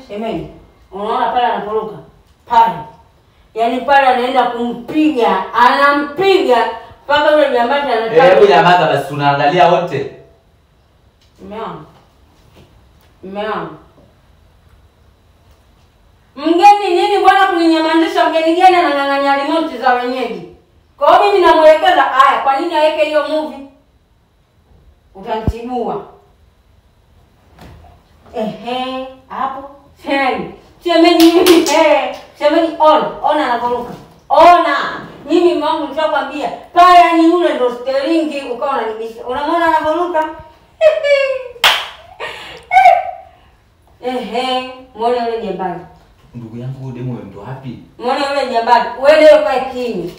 Shemeji. Unaona pale anaporoka. Pale. Yaani pale anaenda kumpiga, anampiga mpaka yule jambazi anataka. Hebu nyamaza basi tunaangalia wote. Mmeona. Mgeni nini bwana kuninyamazisha? Mgeni gani anang'ang'ania remote za wenyeji? Kwa hiyo mimi namuelekeza haya, kwa nini aweke hiyo movie? Utanitibua. Hapo. Shemeji, shemeji ona anaporuka. Ona. Mimi mwangu nishakwambia, pale ni yule ndo sterlingi ukawa unanibisha. Unamwona anaporuka? Muone yule jambazi. Ndugu yangu demo ndo wapi? Muone yule jambazi. Wewe leo kwa kimya.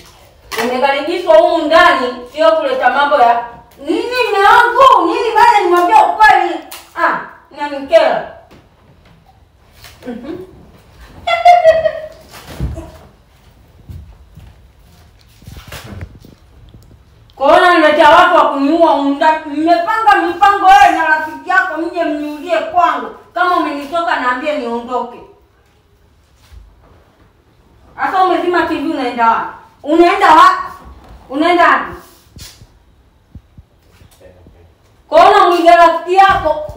Umekaribishwa humu ndani, sio kuleta mambo ya nini mume wangu? Nini bana nimwambia ukweli? Nanikera. Kuona niletea watu wa kuniua umda. Mmepanga mipango wewe na rafiki yako mje mniulie kwangu. Kama umenitoka naambie niondoke. Asa umezima TV unaenda wapi? Unaenda wapi? Kuona mwiga rafiki yako